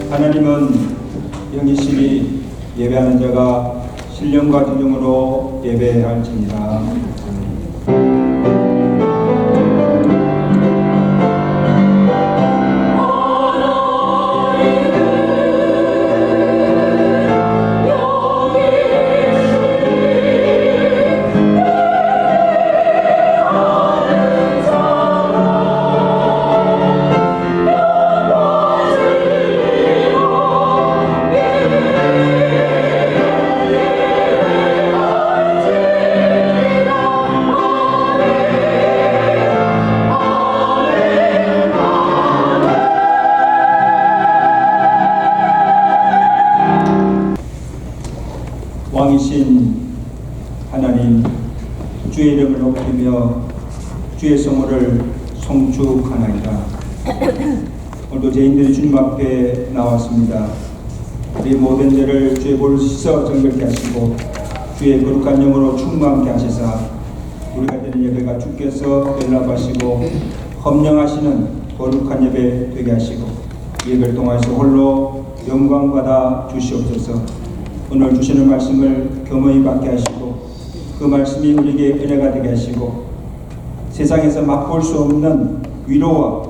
하나님은 영이시니 예배하는 자가 신령과 진정으로 예배할지니라. 왕이신 하나님, 주의 이름을 높이며 주의 성호를 송축하나이다. 오늘도 죄인들이 주님 앞에 나왔습니다. 우리 모든 죄를 주의 볼을 씻어 정결케 하시고 주의 거룩한 영으로 충만케 하시사 우리가 드리는 예배가 주께서 연락하시고 헌명하시는 거룩한 예배 되게 하시고 예배를 통해서 홀로 영광 받아 주시옵소서. 오늘 주시는 말씀을 겸허히 받게 하시고 그 말씀이 우리에게 은혜가 되게 하시고 세상에서 맛볼 수 없는 위로와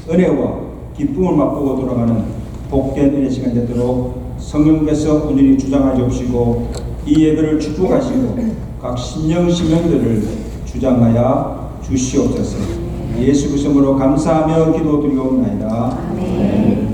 은혜와 기쁨을 맛보고 돌아가는 복된 은혜 시간 되도록 성령께서 온전히 주장하여 주시고 이 예배를 축복하시고 각 신령들을 주장하여 주시옵소서. 예수 그리스도로 감사하며 기도드리옵나이다. 아멘.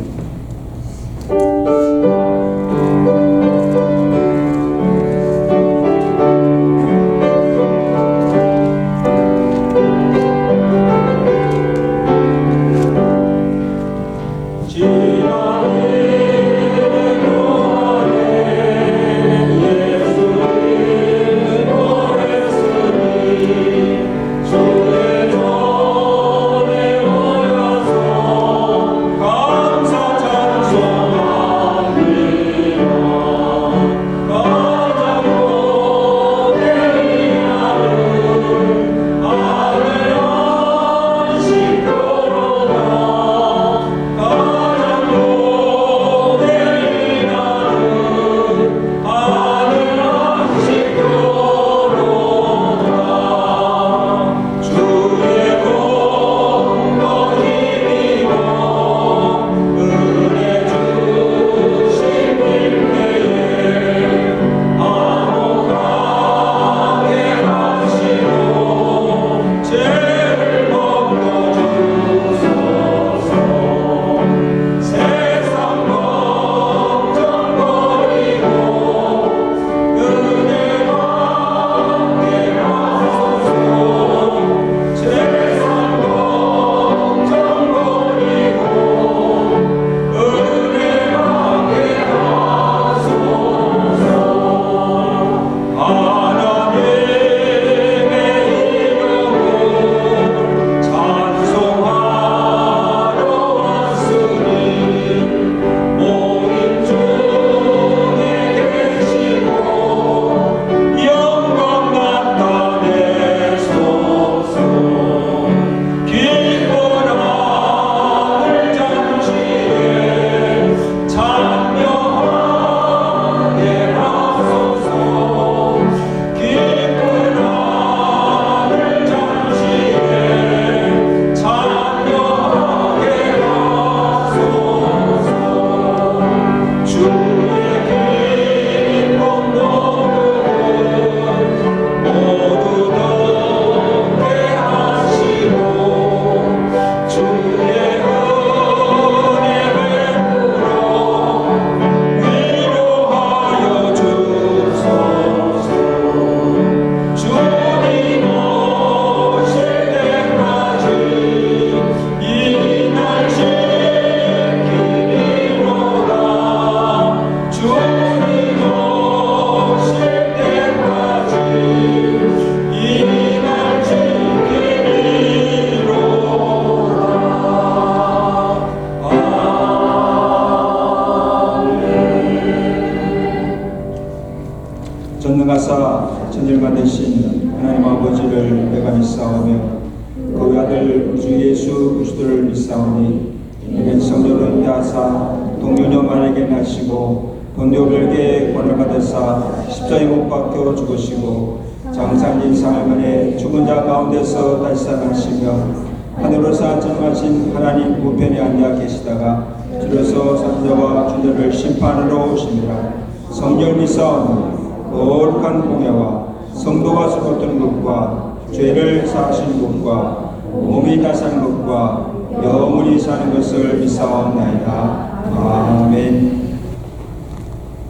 전능하사 천일만 되신 하나님 아버지를 내가 믿사오며 그 아들 주 예수 그리스도를 믿사오니 이는 성령을 인도하사 동유녀만에게 나시고 본디오에게 권을 받으사 십자가에 못 박혀 죽으시고 장사님 사흘 죽은 자 가운데서 다시 살아나시며 하늘로서 전능하신 하나님 우편에 앉아 계시다가 주로서 산자와 주들을 심판으로 오십니다. 성령 믿사오니 거룩한 공예와 성도가 서거든 것과 죄를 사하신 것과 몸이 다사는 것과 영원히 사는 것을 믿사옵나이다. 아멘.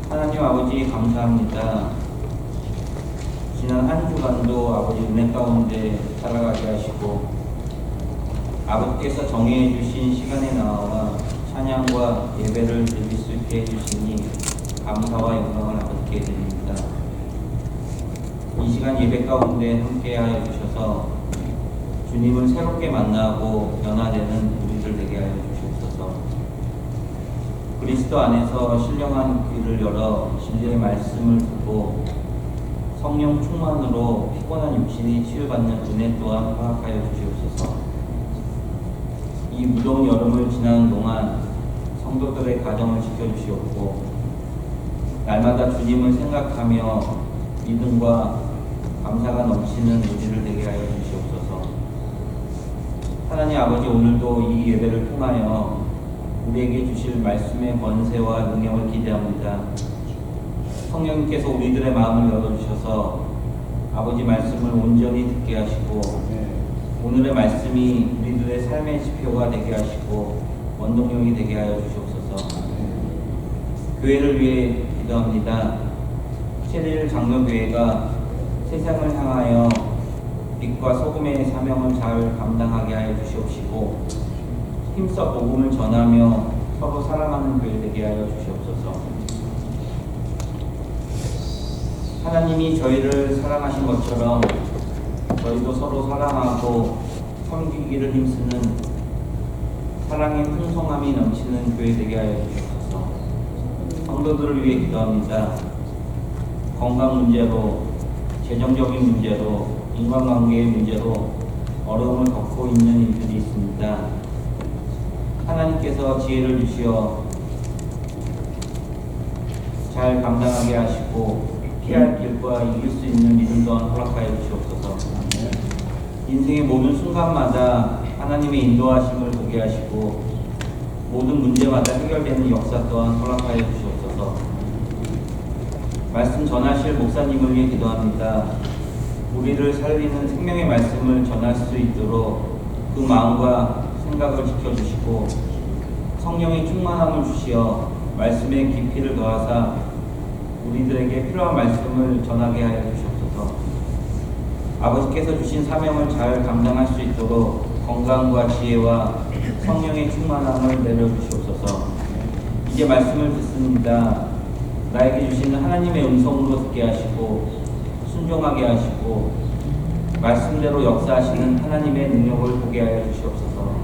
하나님 아버지 감사합니다. 지난 한 주간도 아버지 은혜 가운데 살아가게 하시고 아버지께서 정해 주신 시간에 나와 찬양과 예배를 드릴 수 있게 해주시니 감사와 영광을 아버지께 드립니다. 이 시간 예배 가운데 함께하여 주셔서 주님을 새롭게 만나고 변화되는 우리들 되게 하여 주시옵소서. 그리스도 안에서 신령한 귀를 열어 진리의 말씀을 듣고 성령 충만으로 피곤한 육신이 치유받는 은혜 또한 허락하여 주시옵소서. 이 무더운 여름을 지나는 동안 성도들의 가정을 지켜주시옵고 날마다 주님을 생각하며 믿음과 감사가 넘치는 우리를 되게 하여 주시옵소서. 하나님 아버지, 오늘도 이 예배를 통하여 우리에게 주실 말씀의 권세와 능력을 기대합니다. 성령님께서 우리들의 마음을 열어주셔서 아버지 말씀을 온전히 듣게 하시고 오늘의 말씀이 우리들의 삶의 지표가 되게 하시고 원동력이 되게 하여 주시옵소서. 교회를 위해 기도합니다. 세례일 장로교회가 세상을 향하여 빛과 소금의 사명을 잘 감당하게 하여 주시옵시고 힘써 복음을 전하며 서로 사랑하는 교회 되게 하여 주시옵소서. 하나님이 저희를 사랑하신 것처럼 저희도 서로 사랑하고 섬기기를 힘쓰는 사랑의 풍성함이 넘치는 교회 되게 하여 주시옵소서. 성도들을 위해 기도합니다. 건강 문제로, 재정적인 문제로, 인간관계의 문제로 어려움을 겪고 있는 일들이 있습니다. 하나님께서 지혜를 주시어 잘 감당하게 하시고 피할 길과 이길 수 있는 믿음 또한 허락하여 주시옵소서. 인생의 모든 순간마다 하나님의 인도하심을 보게 하시고 모든 문제마다 해결되는 역사 또한 허락하여 주시옵소서. 말씀 전하실 목사님을 위해 기도합니다. 우리를 살리는 생명의 말씀을 전할 수 있도록 그 마음과 생각을 지켜주시고 성령의 충만함을 주시어 말씀의 깊이를 더하사 우리들에게 필요한 말씀을 전하게 하여 주시옵소서. 아버지께서 주신 사명을 잘 감당할 수 있도록 건강과 지혜와 성령의 충만함을 내려주시옵소서. 이제 말씀을 듣습니다. 나에게 주시는 하나님의 음성으로 듣게 하시고 순종하게 하시고 말씀대로 역사하시는 하나님의 능력을 보게 하여 주시옵소서.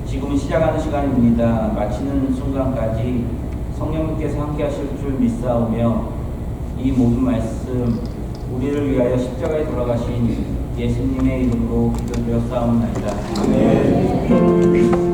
지금은 시작하는 시간입니다. 마치는 순간까지 성령님께서 함께 하실 줄 믿사오며 이 모든 말씀 우리를 위하여 십자가에 돌아가신 예수님의 이름으로 기도드렸사옵나이다. 아멘.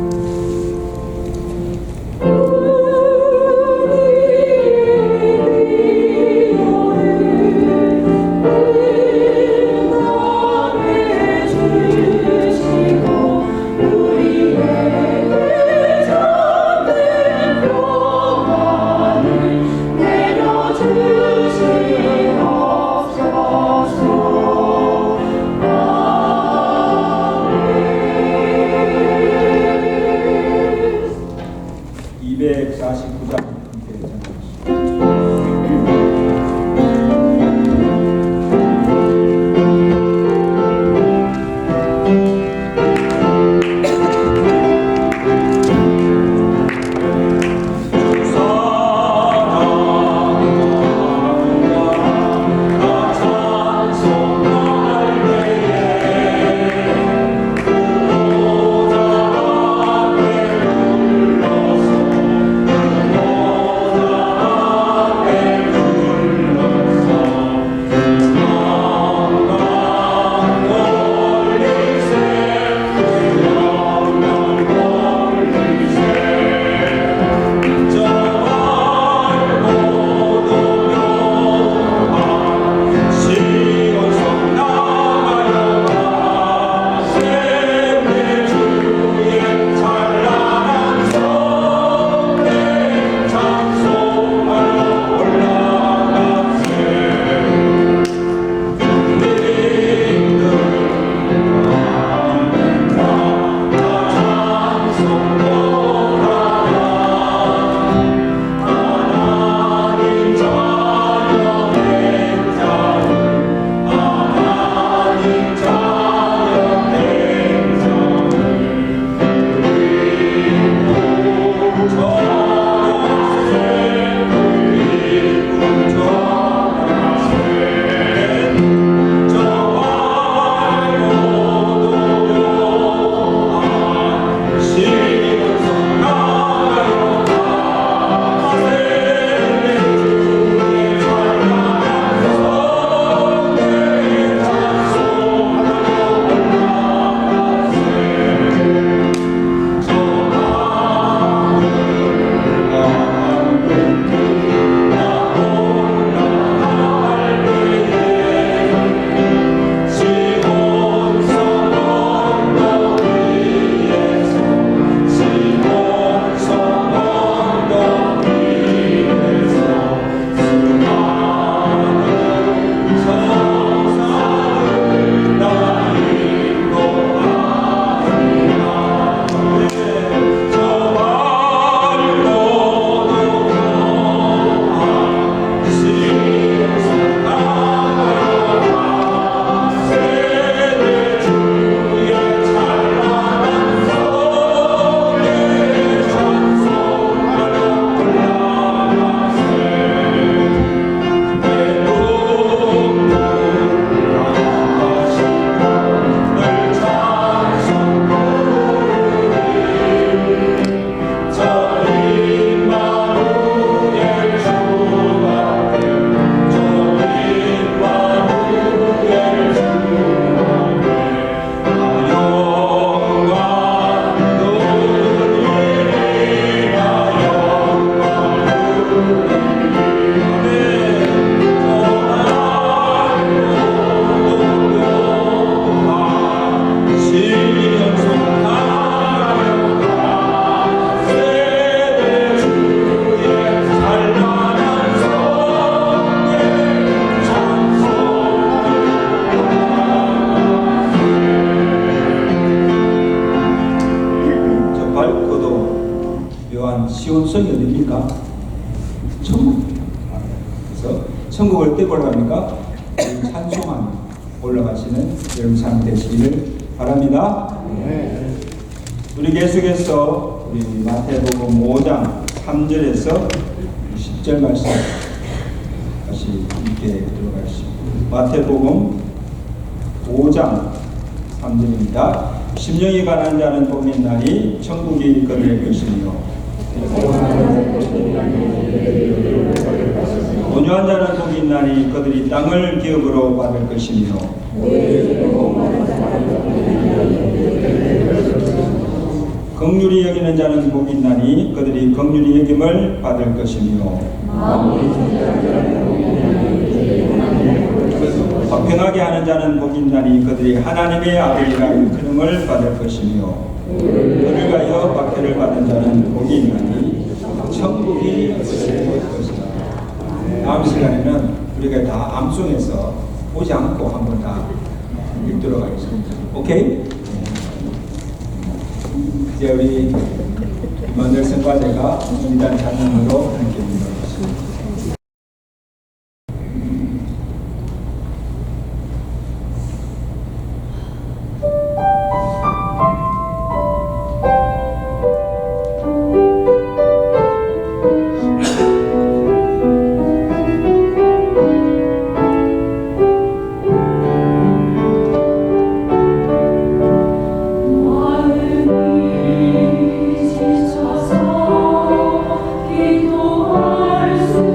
또한 시온성이 어디입니까? 천국. 그래서 천국을 떼고 올라갑니까? 찬송하며 올라가시는 여러분 삶 되시기를 바랍니다. 우리 계속해서 우리 마태복음 5장 3절에서 10절 말씀 다시 함께 들어가겠습니다. 마태복음 5장 3절입니다. 심령이 가난한 자는 복이 있나니 천국이 그들의 것이며 온유한 자는 복이 있나니 그들이 땅을 기업으로 받을 것이며 긍휼히 여기는 자는 복이 있나니 그들이 긍휼히 여김을 받을 것이며 화평하게 하는 자는 복이 있나니 그들이 하나님의 아들이라는 크름을 받을 것이며 그를 가여 박해를 받은 자는 복이 있나니 천국이 그들의 것이다. 다음 시간에는 우리가 다 암송해서 보지 않고 한번 다 읽도록 하겠습니다. 오케이? 이제 우리 임마누엘 선과제가 준비한 찬양으로 함께 인도하겠습니다. 지쳐서 기도할 수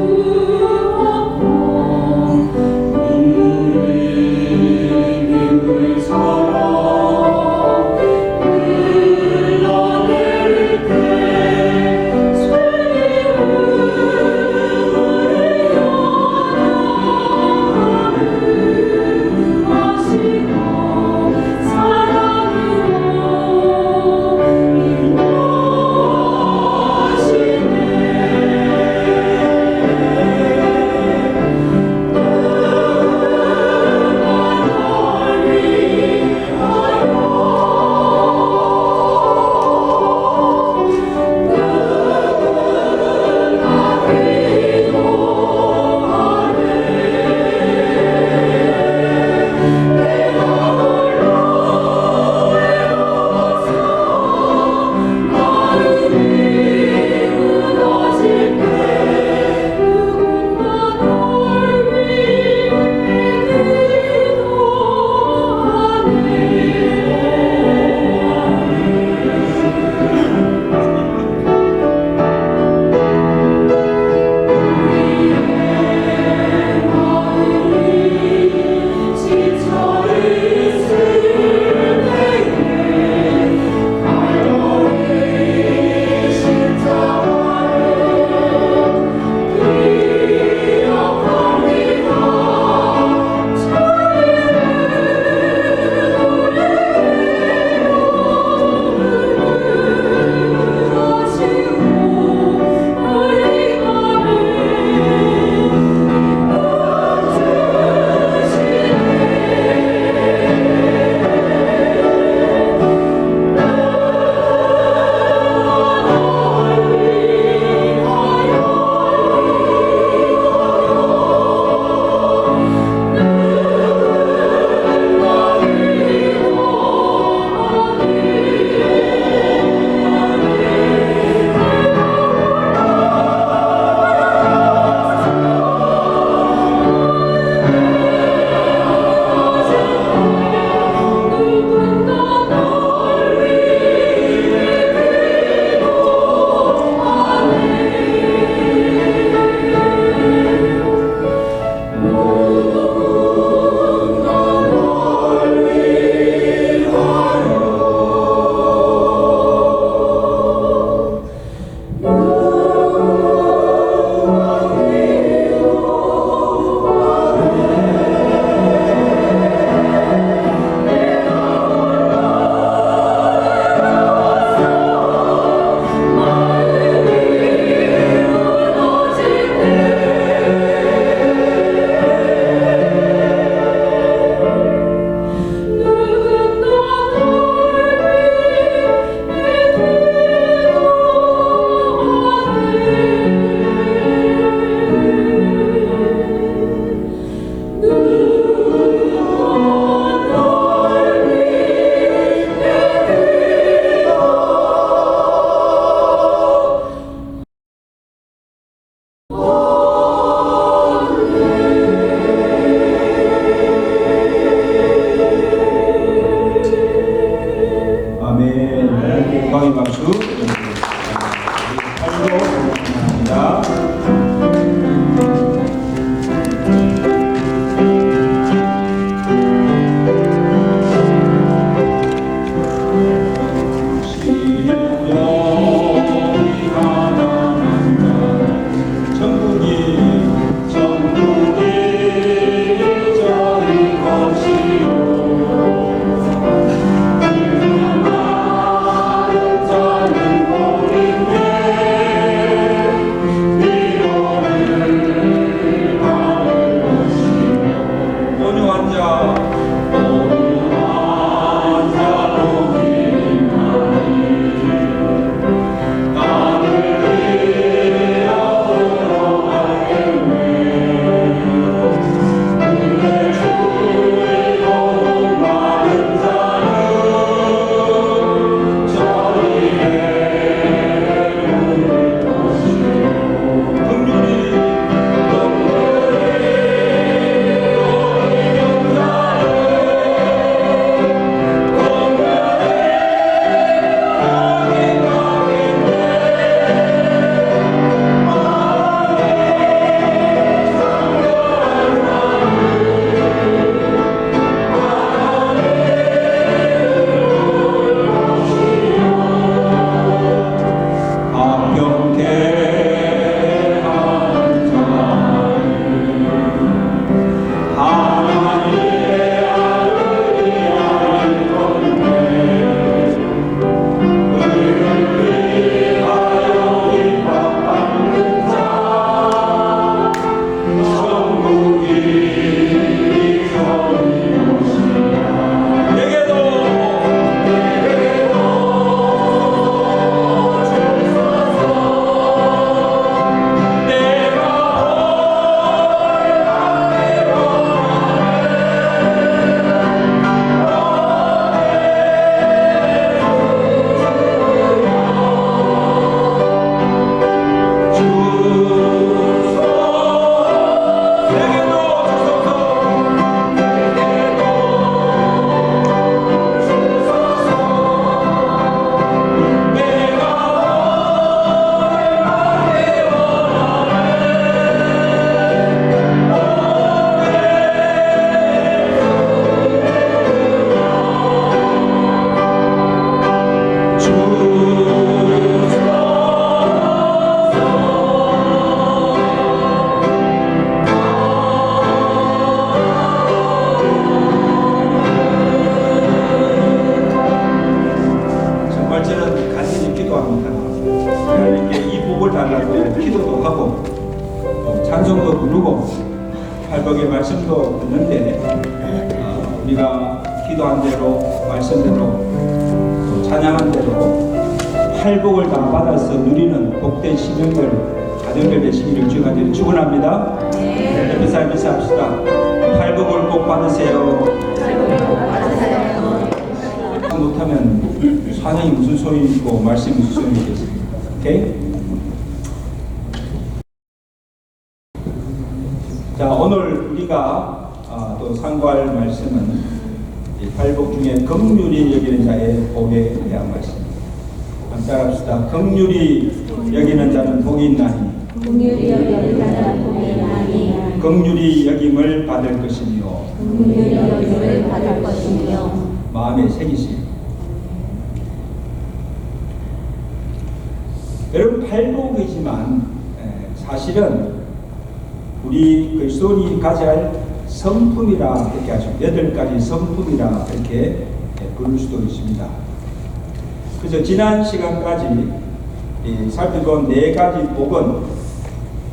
영광의 박수 드리겠습니다. 팔로 감사합니다. 찬송도 부르고 팔복의 말씀도 듣는데 우리가 기도한 대로 말씀대로 또 찬양한 대로 팔복을 다 받아서 누리는 복된 시명들 가정들 되시기를 주가 되어 축원합니다. 옆에 사람 인사합시다. 팔복을 꼭 받으세요. 못하면 찬양이 무슨 소리이고 말씀이 무슨 소리겠습니까? 오케이? 자, 오늘 우리가 또 상고할 말씀은 팔복 중에 긍휼히 여기는 자의 복에 대한 말씀입니다. 따라합시다. 긍휼히 여기는 자는 복이 있나니 긍휼히 여기는 자는 복이 있나니 긍휼히 여김을 받을 것이며 긍휼히 여김을 받을 것이며 마음에 새기시. 여러분, 팔복이지만 사실은 우리 그리스도인이 가져야 할 성품이라 이렇게 하죠. 8가지 성품이라 이렇게 부를 수도 있습니다. 그래서 지난 시간까지 살펴본 4가지 복은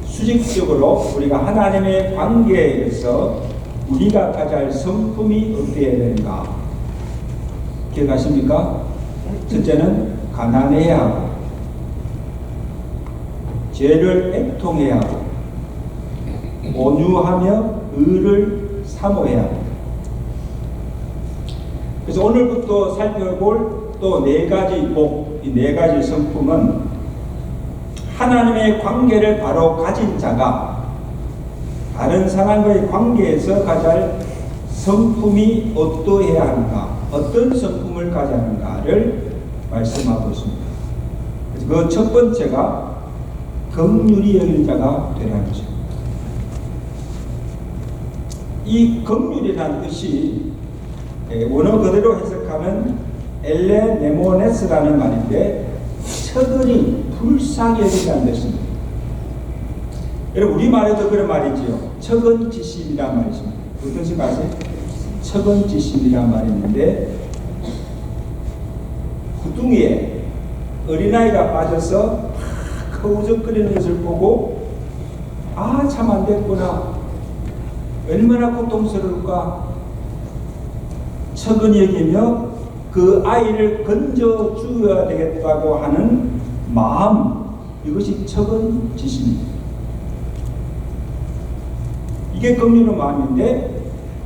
수직적으로 우리가 하나님의 관계에서 우리가 가져야 할 성품이 어떻게 되는가 기억하십니까? 첫째는 가난해야 하고, 죄를 애통해야 하고, 온유하며 의를 사모해야 합니다. 그래서 오늘부터 살펴볼 또 4가지 복, 이 4가지 성품은 하나님의 관계를 바로 가진 자가 다른 사람과의 관계에서 가져야 할 성품이 어떠해야 하는가, 어떤 성품을 가져야 하는가를 말씀하고 있습니다. 그래서 그 첫 번째가 긍휼히 여길 자가 되라는 것입니다. 이 긍휼이라는 뜻이 원어 그대로 해석하면 엘레네모네스라는 말인데 척은이 불쌍히 여긴다는 뜻입니다. 여러분 우리말에도 그런 말이지요. 척은지심이란 말이 있습니다. 어떤 뜻이 아세요? 척은지심이란 말이 있는데 구둥이에 어린아이가 빠져서 허우적거리는 것을 보고 아 참 안 됐구나, 얼마나 고통스러울까 척은히 여기며 그 아이를 건져 주어야 되겠다고 하는 마음, 이것이 척은지심입니다. 이게 긍휼의 마음인데,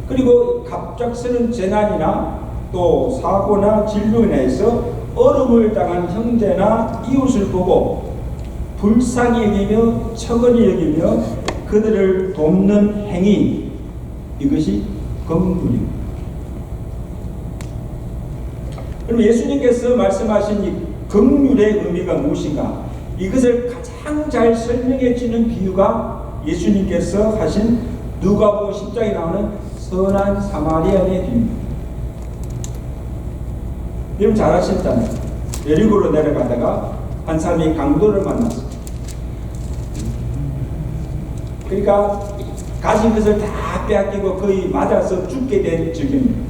그리고 갑작스런 재난이나 또 사고나 진로 인해서 어려움을 당한 형제나 이웃을 보고 불쌍히 여기며 척은히 여기며 그들을 돕는 행위, 이것이 긍휼입니다. 그럼 예수님께서 말씀하신 이 긍휼의 의미가 무엇인가? 이것을 가장 잘 설명해 주는 비유가 예수님께서 하신 누가복음 10장에 나오는 선한 사마리아인의 비유입니다. 여러분 잘 아시잖아요. 여리고로 내려가다가 한 사람이 강도를 만났어요. 그러니까 가진 것을 다 빼앗기고 거의 맞아서 죽게 된 적입니다.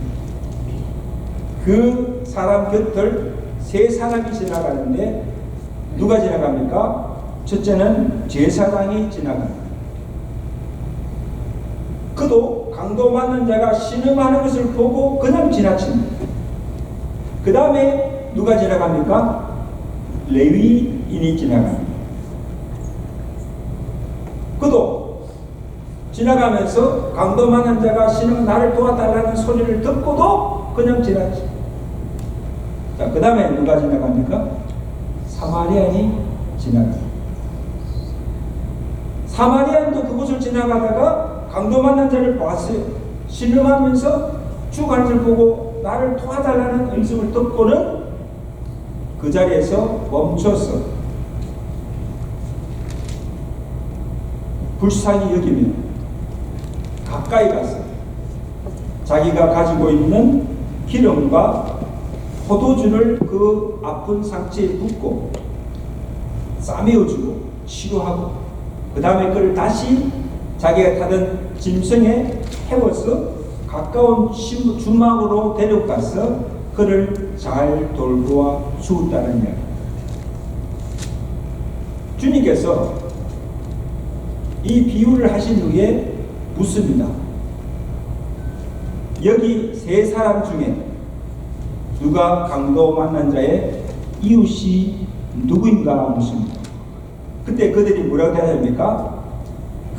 그 사람 곁을 세 사람이 지나가는데 누가 지나갑니까? 첫째는 제사장이 지나갑니다. 그도 강도 맞는 자가 신음하는 것을 보고 그냥 지나칩니다. 그 다음에 누가 지나갑니까? 레위인이 지나갑니다. 그도 지나가면서 강도 맞는 자가 신음 나를 도와달라는 소리를 듣고도 그냥 지나칩니다. 자, 그 다음에 누가 지나갑니까? 사마리아인이 지나갑니다. 사마리아인도 그곳을 지나가다가 강도 만난 자를 봤어요. 신음하면서 죽어가는 것을 보고 나를 도와달라는 음성을 듣고는 그 자리에서 멈춰서 불쌍히 여기며 가까이 가서 자기가 가지고 있는 기름과 포도주를 그 아픈 상처에 붓고 싸매어주고 치료하고 그 다음에 그를 다시 자기가 타던 짐승에 태워서 가까운 주막으로 데려가서 그를 잘 돌보아 주었다는 이야기. 주님께서 이 비유를 하신 후에 묻습니다. 여기 세 사람 중에 누가 강도 만난 자의 이웃이 누구인가 묻습니다. 그때 그들이 뭐라고 대답합니까?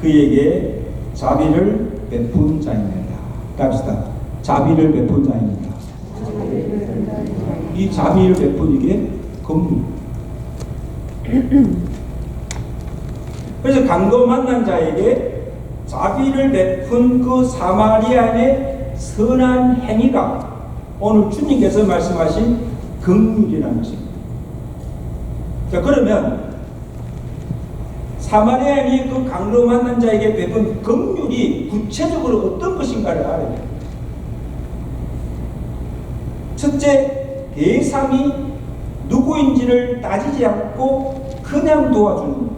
그에게 자비를 베푼 자입니다. 갑시다. 자비를 베푼 자입니다. 이 자비를 베푼이게 긍휼. 그래서 강도 만난 자에게 자비를 베푼 그 사마리아인의 선한 행위가 오늘 주님께서 말씀하신 긍휼이라는 것입니다. 자, 그러면 사마리아인이 그 강도 만난 자에게 베푼 긍휼이 구체적으로 어떤 것인가를 알아야 돼요. 첫째, 대상이 누구인지를 따지지 않고 그냥 도와주는 것.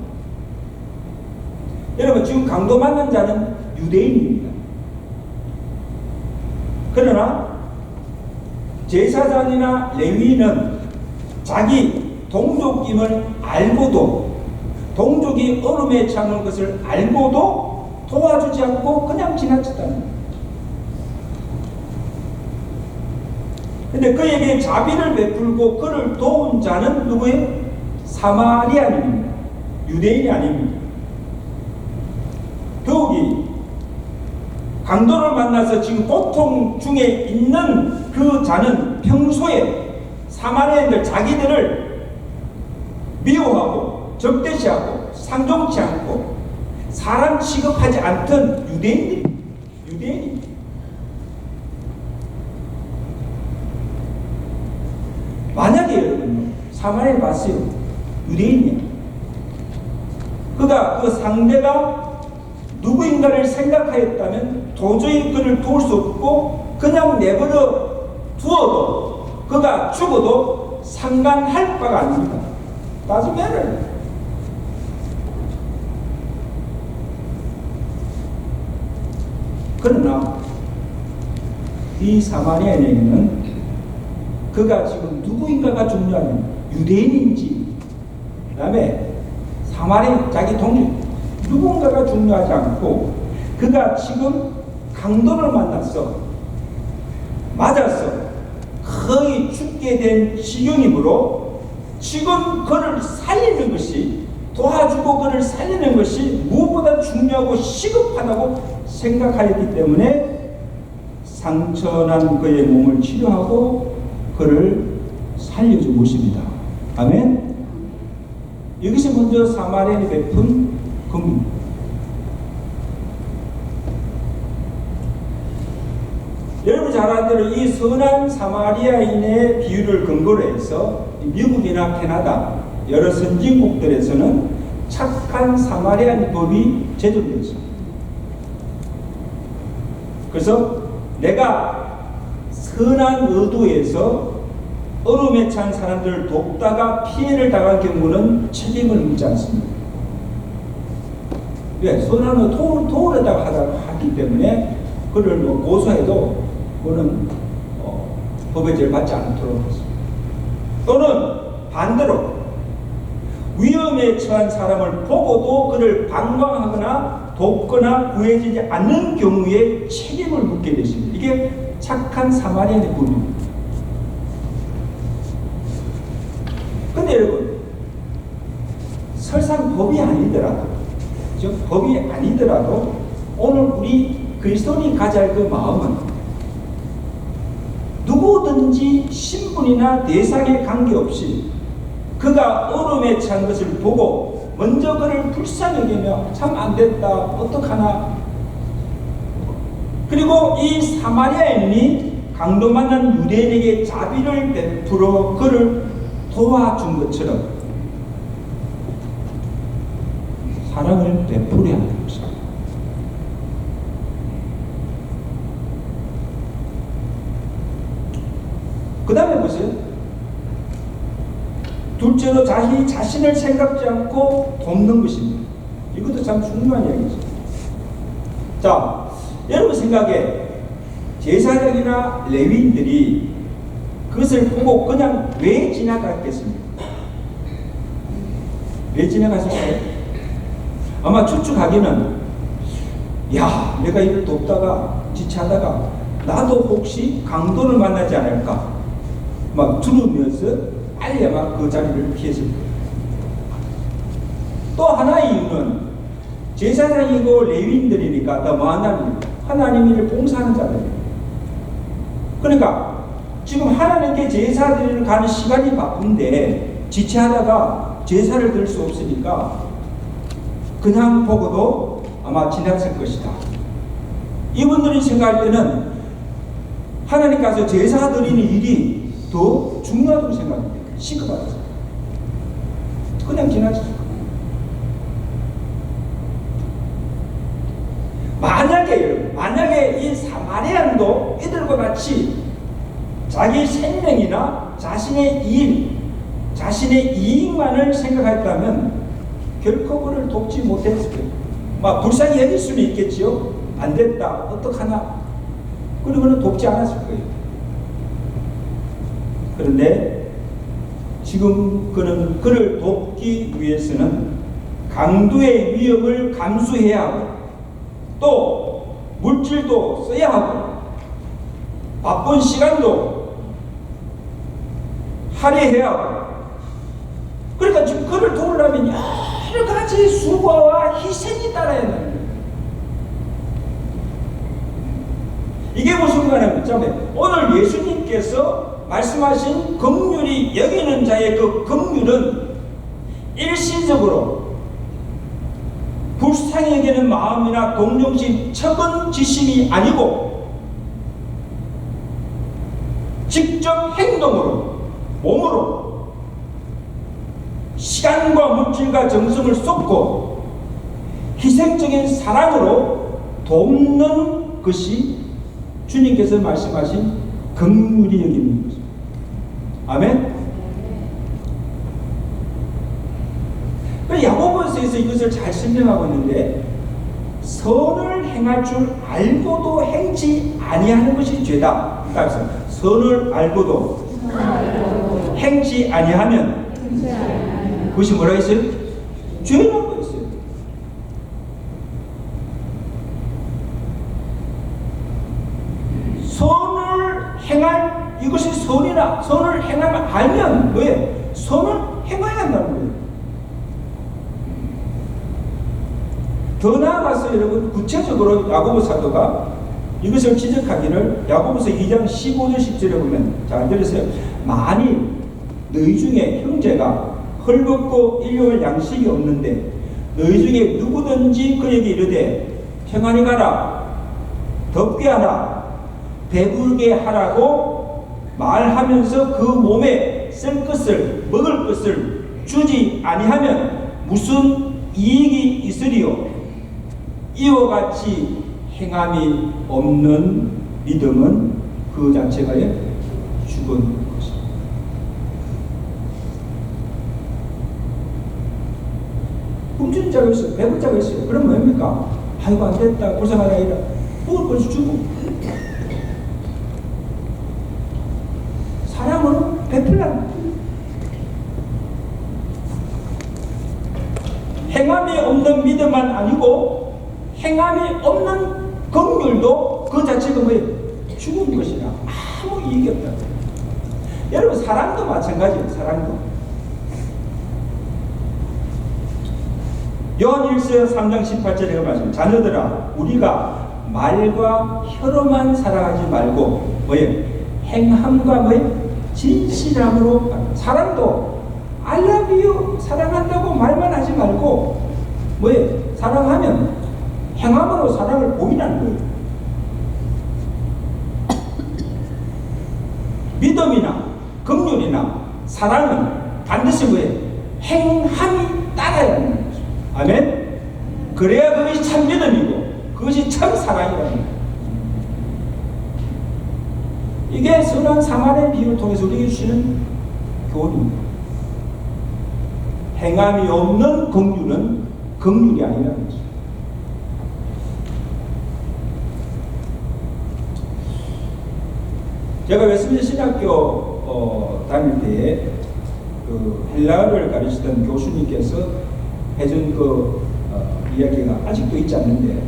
여러분, 지금 강도 만난 자는 유대인입니다. 그러나 제사장이나 레위인은 자기 동족임을 알고도, 동족이 어려움에 처한 것을 알고도 도와주지 않고 그냥 지나쳤다는 거예요. 근데 그에게 자비를 베풀고 그를 도운 자는 누구예요? 사마리아인입니다. 유대인이 아닙니다. 더욱이 강도를 만나서 지금 고통 중에 있는 그 자는 평소에 사마리아인들 자기들을 미워하고 적대시하고 상종치 않고 사람 취급하지 않던 유대인입니다. 만약에 여러분요, 사마리아인 봤어요. 유대인이야. 그가 그 상대가 누구인가를 생각하였다면 도저히 그를 도울 수 없고 그냥 내버려 두어도 그가 죽어도 상관할 바가 아닙니다. 따지면 그러나 이 사마리아인에게는 그가 지금 누구인가가 중요한 유대인인지, 그 다음에 사마리아 자기 동료 누군가가 중요하지 않고 그가 지금 강도를 만났어, 맞았어, 거의 죽게 된 지경이므로 지금 그를 살리는 것이, 도와주고 그를 살리는 것이 무엇보다 중요하고 시급하다고 생각하였기 때문에 상처난 그의 몸을 치료하고 그를 살려준 것입니다. 아멘. 여기서 먼저 사마리아인이 베푼 긍휼. 여러분 잘 아는 대로 이 선한 사마리아인의 비유를 근거로 해서 미국이나 캐나다 여러 선진국들에서는 착한 사마리아인 법이 제정되었습니다. 그래서 내가 선한 의도에서 어려움에 처한 사람들을 돕다가 피해를 당한 경우는 책임을 묻지 않습니다. 왜? 선한 의도 도우려다가 하기 때문에 그를 고소해도 그는 법의 죄를 받지 않도록 했습니다. 또는 반대로 위험에 처한 사람을 보고도 그를 방광하거나 돕거나 구해지지 않는 경우에 책임을 묻게 되십니다. 이게 착한 사마리아인의 법입니다. 근데 여러분, 설상 법이 아니더라도, 즉 법이 아니더라도 오늘 우리 그리스도인이 가져야 할 그 마음은 누구든지 신분이나 대상에 관계없이 그가 어려움에 처한 것을 보고 먼저 그를 불쌍히 여기며 참 안됐다, 어떡하나. 그리고 이 사마리아인이 강도 만난 유대인에게 자비를 베풀어 그를 도와준 것처럼 사랑을 베풀어야 하는 것입니다. 그 다음에 보세요. 둘째로 자신을 생각지 않고 돕는 것입니다. 이것도 참 중요한 이야기죠. 자, 여러분 생각에 제사장이나 레위인들이 그것을 보고 그냥 왜 지나갔겠습니까? 왜 지나갔을까요? 아마 추측하기는, 야, 내가 이를 돕다가 지체하다가 나도 혹시 강도를 만나지 않을까 막 들으면서 빨리 아마 그 자리를 피했을 거예요. 또 하나의 이유는 제사장이고 레위인들이니까 더 하나님 일을 봉사하는 자들이에요. 그러니까 지금 하나님께 제사 드리러 가는 시간이 바쁜데 지체하다가 제사를 드릴 수 없으니까 그냥 보고도 아마 지나칠 것이다. 이분들이 생각할 때는 하나님 가서 제사 드리는 일이 더 중요하다고 생각합니다. 시급하다. 그냥 지나쳤을 겁니다. 만약에 이 사마리아인도 이들과 같이 자기 생명이나 자신의 일, 자신의 이익만을 생각했다면 결코 그를 돕지 못했을 거예요. 막 불쌍히 여길 수는 있겠지요. 안 됐다, 어떡하나. 그리고는 돕지 않았을 거예요. 그런데 지금 그는 그를 돕기 위해서는 강도의 위협을 감수해야 하고 또 물질도 써야 하고 바쁜 시간도 할애해야 하고, 그러니까 지금 그를 도우려면 여러 가지 수고와 희생이 따라야 합니다. 이게 무슨 말이냐면 오늘 예수님께서 말씀하신 긍휼히 여기는 자의 그 긍휼은 일시적으로 불쌍히 여기는 마음이나 동정심, 척은 지심이 아니고 직접 행동으로, 몸으로 시간과 물질과 정성을 쏟고 희생적인 사랑으로 돕는 것이 주님께서 말씀하신 긍휼히 여기는 것입니다. 아멘. 야고보서에서 이것을 잘 설명하고 있는데, 선을 행할 줄 알고도 행치 아니하는 것이 죄다. 그래서 선을 알고도 행치 아니하면 그것이 뭐라 했어요? 죄라고 했어요. 선을 행할, 이것이 선이라, 선을 행하면 알면 왜? 선을 행해야 한다는 거예요. 더 나아가서 여러분, 구체적으로 야고보 사도가 이것을 지적하기를 야고보서 2장 15절 10절에 보면, 잘 들으세요. 만일 너희 중에 형제가 헐벗고 일용할 양식이 없는데 너희 중에 누구든지 그에게 이르되 평안히 가라, 덥게 하라, 배부르게 하라고 말하면서 그 몸에 쓸 것을, 먹을 것을 주지 아니하면 무슨 이익이 있으리요? 이와 같이 행함이 없는 믿음은 그 자체가 죽은 것입니다. 굶주린 자가 있어요. 배고픈 자가 있어요. 그럼 뭡니까? 아이고 안 됐다, 불쌍하다, 이라 먹을 것을 주고, 사랑으로 베풀라. 행함이 없는 믿음만 아니고 행함이 없는 긍휼도 그 자체가 뭐예요? 죽은 것이라 아무 이익이 없다. 여러분, 사랑도 마찬가지예요. 사랑도. 요한 1서 3장 18절에 말씀, 자녀들아 우리가 말과 혀로만 사랑하지 말고 뭐예요? 행함과 뭐예요? 진실함으로. 사랑도 I love you 사랑한다고 말만 하지 말고 뭐예요? 사랑하면 행함으로 사랑을 보이라는 거예요. 믿음이나 긍휼이나 사랑은 반드시 뭐예요? 행함이 따라야 하는 거죠. 아멘? 그래야 그것이 참 믿음이고 그것이 참 사랑이라는 거예요. 이게 선한 사마리아의 비유를 통해서 우리에게 주시는 교훈입니다. 행함이 없는 긍휼은 긍휼이 아니라는 거죠. 제가 웨스민스터 신학교 다닐 때에 그 헬라어를 가르치던 교수님께서 해준 그 이야기가 아직도 있지 않는데,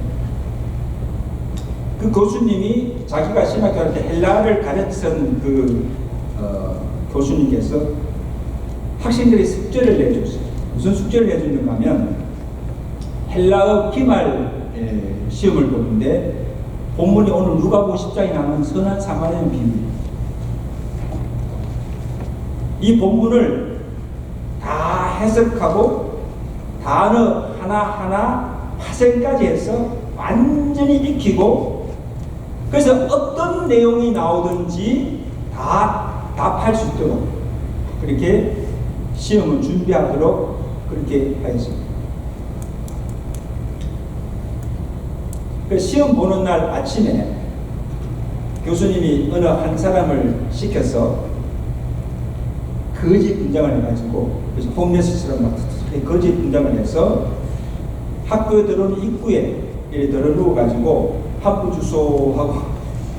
그 교수님이 자기가 신학교 때 헬라어를 가르치던 그 교수님께서 학생들이 숙제를 내줬어요. 무슨 숙제를 내줬는가 하면 헬라어 기말 시험을 보는데 본문이 오늘 누가복음 10장에 나오는 선한 사마리아인 비유입니다. 이 본문을 다 해석하고 단어 하나하나 파생까지 해서 완전히 익히고, 그래서 어떤 내용이 나오든지 다 답할 수 있도록 그렇게 시험을 준비하도록 그렇게 하였습니다. 그 시험 보는 날 아침에 교수님이 어느 한 사람을 시켜서 거짓 분장을 해가지고, 그래서 홈레스처럼 막 거짓 분장을 해서 학교에 들어오는 입구에 들어 누워가지고 한부 주소하고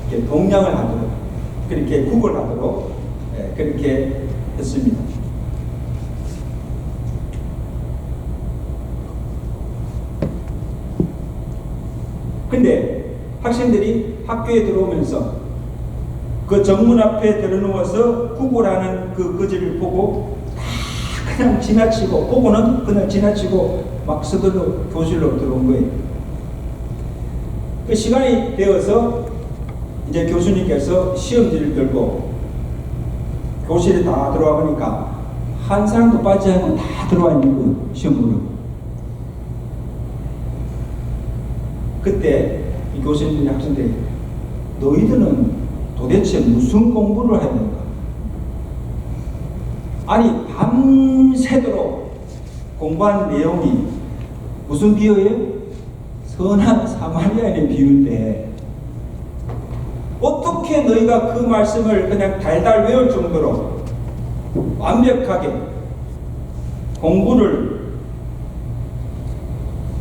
이렇게 동냥을 하도록, 그렇게 구걸하도록 그렇게 했습니다. 근데 학생들이 학교에 들어오면서 그 정문 앞에 들어누워서 구걸하는 그 거지를 보고 다 그냥 지나치고, 보고는 그냥 지나치고 막 서둘러 교실로 들어온 거예요. 그 시간이 되어서 이제 교수님께서 시험지를 들고 교실에 다 들어와 보니까 한 사람도 빠지지 않고 다 들어와 있는 거예요. 시험 보려고. 그때 이 교수님이 학생들이, 너희들은 도대체 무슨 공부를 했는가? 아니 밤새도록 공부한 내용이 무슨 비유예요? 선한 사마리아인의 비유인데 어떻게 너희가 그 말씀을 그냥 달달 외울 정도로 완벽하게 공부를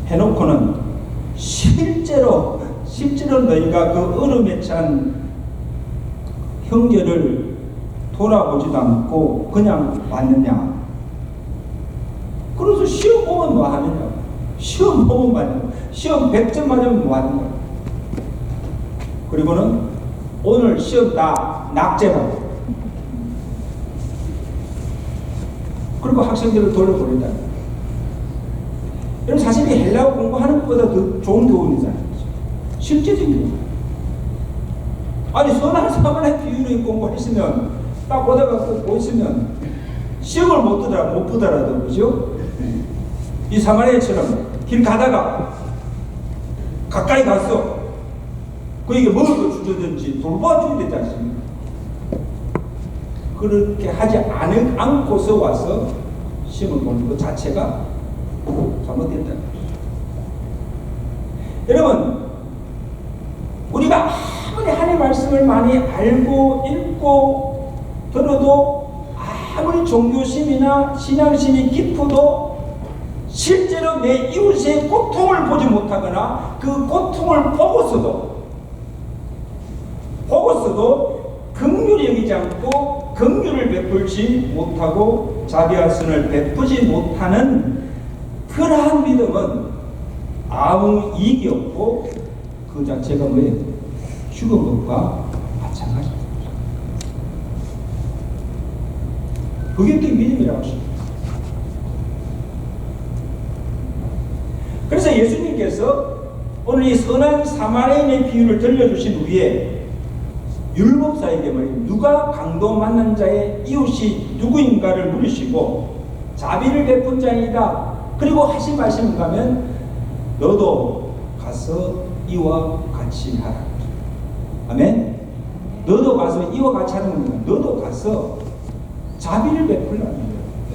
해놓고는 실제로 너희가 그 얼음에 찬 형제를 돌아보지도 않고 그냥 왔느냐? 그래서 시험 보면 뭐 하느냐? 시험 보면 말이야. 시험 100점 맞으면 뭐 하느냐? 그리고는 오늘 시험 다 낙제라고. 그리고 학생들을 돌려보낸다. 여러분 사실 이 헬라어 공부하는 것보다 더 좋은 교훈이잖아요. 실제적인 거. 아니 선한 사마리아 비유를 공부했으면 딱 오다가 꼭 보였으면 시험을 못 보더라도 그죠? 이 사마리아처럼 길 가다가 가까이 갔어. 그에게 먹을 거 주든지 돌봐줘야 되지 않습니까? 그렇게 하지 않고서 와서 시험을 보는 것 자체가 잘못됐다. 여러분, 우리가 아무리 하나님의 말씀을 많이 알고 읽고 들어도 아무리 종교심이나 신앙심이 깊어도 실제로 내 이웃의 고통을 보지 못하거나 그 고통을 보고서도 긍휼히 여기지 않고 긍휼을 베풀지 못하고 자비하선을 베푸지 못하는 그러한 믿음은 아무 이익이 없고 그 자체가 뭐예요? 죽은 것과 마찬가지입니다. 그게 또 믿음이라고 하십니다. 그래서 예수님께서 오늘 이 선한 사마리아인의 비유를 들려주신 후에 율법사에게 말이에요. 누가 강도 만난 자의 이웃이 누구인가를 물으시고 자비를 베푼 자이다. 그리고 하신 말씀을 가면 너도 가서 이와 같이 하라. 아멘. 너도 가서 이와 같이 하는 겁니다. 너도 가서 자비를 베풀라.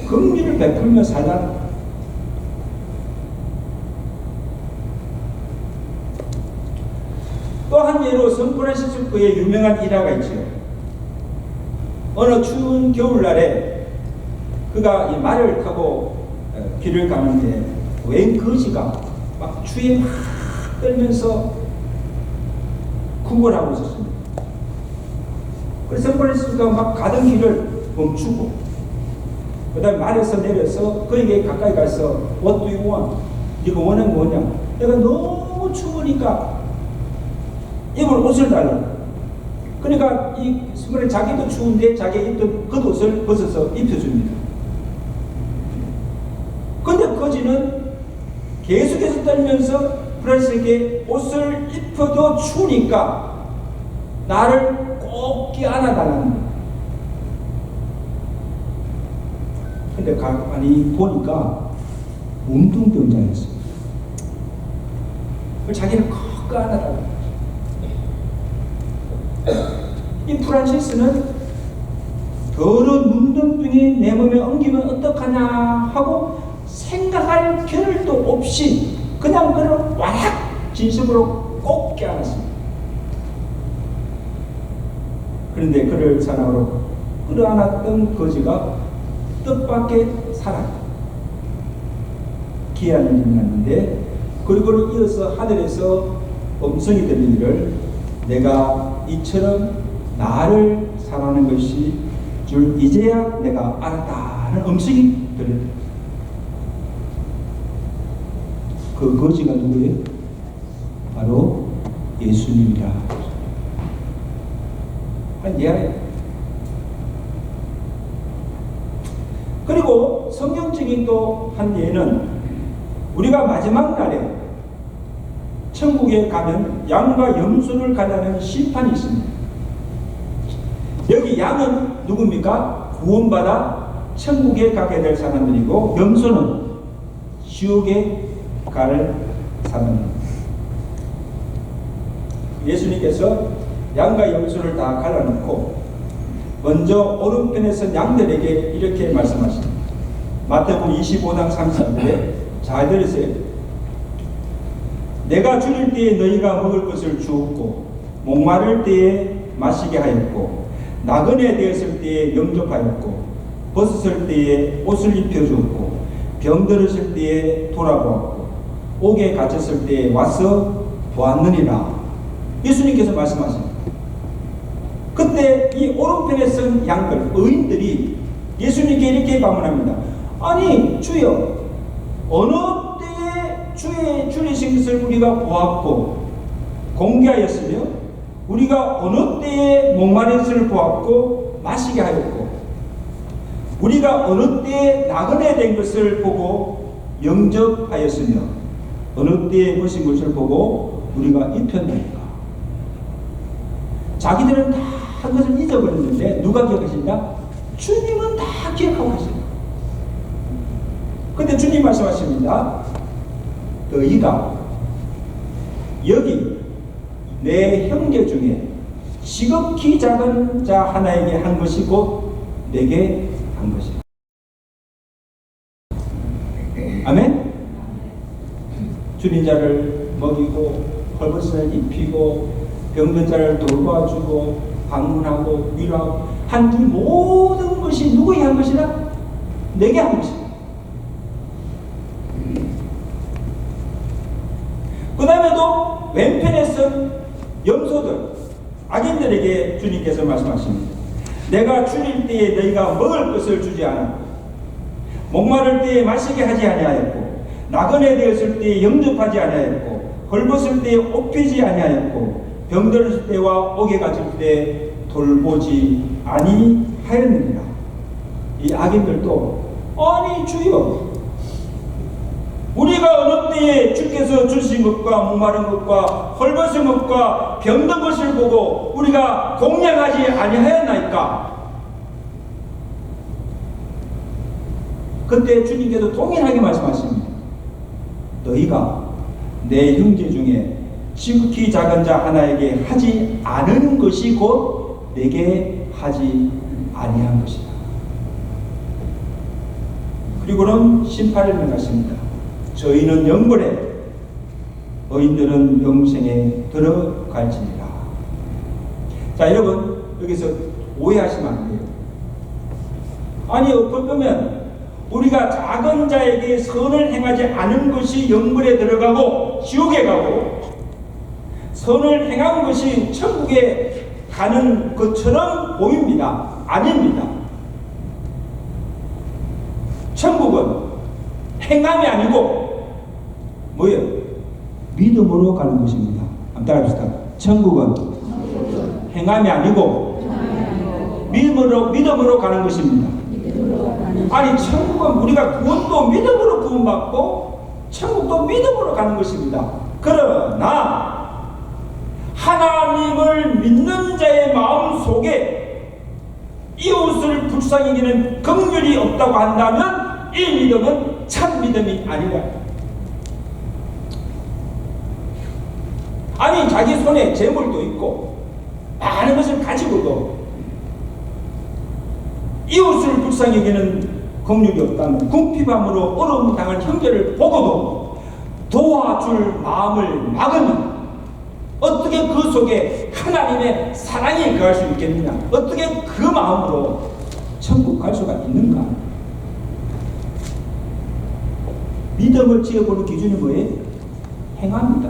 긍휼을 베풀며 살라. 또 한 예로 샌프란시스코의 유명한 일화가 있죠. 어느 추운 겨울날에 그가 이 말을 타고 길을 가는데 웬 거지가 막 추위에 막 떨면서 구걸하고 있었습니다. 그래서 샌프란시스코가 막 가던 길을 멈추고 그 다음에 말에서 내려서 그에게 가까이 가서 What do you want? 네가 원하는 거 뭐냐? 내가 너무 추우니까 입을 옷을 달라. 그러니까 이 스물에 자기도 추운데 자기 입던 겉옷을 벗어서 입혀줍니다. 근데 거지는 계속해서 떨면서 프란스에게 옷을 입혀도 추우니까 나를 꼭 껴안아달라는 거예요. 근데 가만히 보니까 운동병자였어요. 자기를 꼭 껴안아달라는 거예요. 이 프란시스는 더러운 문둥병이 내 몸에 엉기면 어떡하냐 하고 생각할 겨를도 없이 그냥 그를 와락 진심으로 꼭 껴안았습니다. 그런데 그를 사랑으로 끌어안았던 거지가 뜻밖의 살아 기한을 일어났는데 그리고 이어서 하늘에서 음성이 들리기를 내가 이처럼 나를 사랑하는 것이 줄 이제야 내가 알았다는 음성이 들렸다. 그 거지가 누구예요? 바로 예수님이라. 한 예화예요. 그리고 성경적인 또 한 예는 우리가 마지막 날에 천국에 가면 양과 염소를 가라는 심판이 있습니다. 여기 양은 누굽니까? 구원받아 천국에 가게 될 사람들이고 염소는 지옥에 갈 사람입니다. 예수님께서 양과 염소를 다 갈라놓고 먼저 오른편에서 양들에게 이렇게 말씀하십니다. 마태복음 25장 30절에 잘 들으세요. 내가 줄일 때에 너희가 먹을 것을 주었고 목마를 때에 마시게 하였고 나그네 되었을 때에 영접하였고 벗었을 때에 옷을 입혀주었고 병들었을 때에 돌아보았고 옥에 갇혔을 때에 와서 보았느니라. 예수님께서 말씀하십니다. 그때 이 오른편에 선 양들, 의인들이 예수님께 이렇게 반문합니다. 아니 주여, 어느 때에 주의 줄이신 것을 우리가 보았고 공개하였으며 우리가 어느 때에 목마른것을 보았고 마시게 하였고 우리가 어느 때에 나그네 된 것을 보고 영접하였으며 어느 때에 벗은 것을 보고 우리가 입혔나이까. 자기들은 다 한 것을 잊어버렸는데 누가 기억하신다? 주님은 다 기억하고 계십니다. 근데 주님 말씀하십니다. 너희가 여기 내 형제 중에 지극히 작은 자 하나에게 한 것이 곧 내게 한 것이다. 아멘? 줄인 자를 먹이고 헐벗은 입히고 병든 자를 돌봐주고 방문하고 위로하고 한 그 모든 것이 누구에게 한 것이다? 내게 한 것이다. 그 다음에도 왼편에 선 염소들, 악인들에게 주님께서 말씀하십니다. 내가 줄일 때에 너희가 먹을 것을 주지 않았고 목마를 때에 마시게 하지 아니하였고 나그네 되었을 때에 영접하지 아니하였고 헐벗을 때에 옷 피지 아니하였고 병들었을 때와 옥에 갇힐 때 돌보지 아니하였느니라. 이 악인들도 아니 주여, 우리가 어느 때에 주께서 주신 것과 목마른 것과 헐벗은 것과 병든 것을 보고 우리가 공양하지 아니하였나이까. 그때 주님께서 동일하게 말씀하십니다. 너희가 내 형제 중에 지극히 작은 자 하나에게 하지 않은 것이 곧 내게 하지 아니한 것이다. 그리고는 18을 명하십니다. 저희는 영벌에 의인들은 영생에 들어갈지니라. 자, 여러분 여기서 오해하시면 안 돼요. 아니 어쩌면 우리가 작은 자에게 선을 행하지 않은 것이 영벌에 들어가고 지옥에 가고 선을 행한 것이 천국에 가는 것처럼 보입니다. 아닙니다. 천국은 행함이 아니고 뭐예요? 믿음으로 가는 것입니다. 한번 따라합시다. 천국은 행함이 아니고 믿음으로 가는 것입니다. 아니 천국은 우리가 구원도 믿음으로 구원받고 천국도 믿음으로 가는 것입니다. 그러나 하나님을 믿는 자의 마음 속에 이웃을 불쌍히 여기는 긍휼이 없다고 한다면 이 믿음은 참 믿음이 아니라. 아니 자기 손에 재물도 있고 많은 것을 가지고도 이웃을 불쌍히 여기는 긍휼이 없다면 궁핍함으로 어려움 당한 형제를 보고도 도와줄 마음을 막으면 어떻게 그 속에 하나님의 사랑이 거할 수 있겠느냐? 어떻게 그 마음으로 천국 갈 수가 있는가? 믿음을 지어보는 기준이 뭐예요? 행합니다.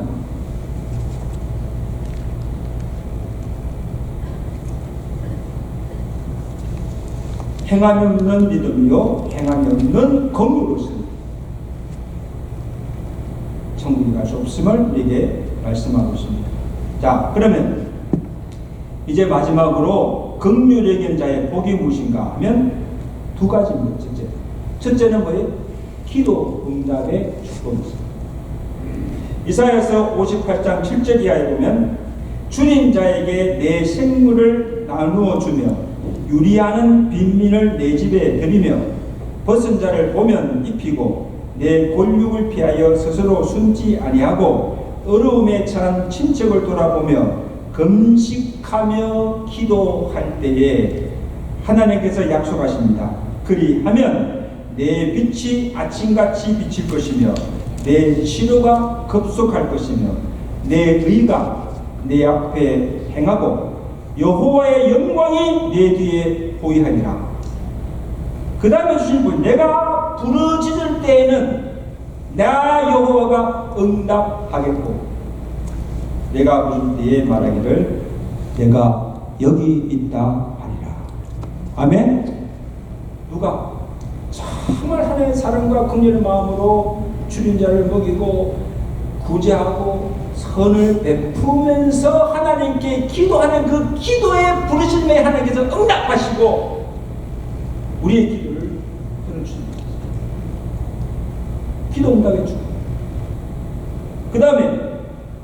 행함이 없는 믿음이요 행함이 없는 긍휼로서 천국에 갈 수 없음을 우리에게 말씀하고 있습니다. 자, 그러면 이제 마지막으로 긍휼히 여긴 자의 복이 무엇인가 하면 두 가지입니다. 첫째는 뭐예요? 기도 응답의 축복입니다. 이사야서 58장 7절 이하에 보면 줄인 자에게 내 생물을 나누어 주며 유리하는 빈민을 내 집에 들이며 벗은 자를 보면 입히고 내 골육을 피하여 스스로 숨지 아니하고 어려움에 처한 친척을 돌아보며 금식하며 기도할 때에 하나님께서 약속하십니다. 그리하면 내 빛이 아침같이 비칠 것이며 내 치료가 급속할 것이며 내 의가 내 앞에 행하고 여호와의 영광이 내 뒤에 보이하리라. 그 다음에 주신 분, 내가 부르짖을 때에는 나 여호와가 응답하겠고 내가 부를 때에 말하기를 내가 여기 있다 하리라. 아멘. 누가 정말 하나님의 사랑과 긍휼의 마음으로 줄인 자를 먹이고 구제하고 선을 베푸면서 하나님께 기도하는 그 기도의 부르심에 하나님께서 응답하시고 우리의 기도를 들어주십니다. 기도 응답해 주고 그 다음에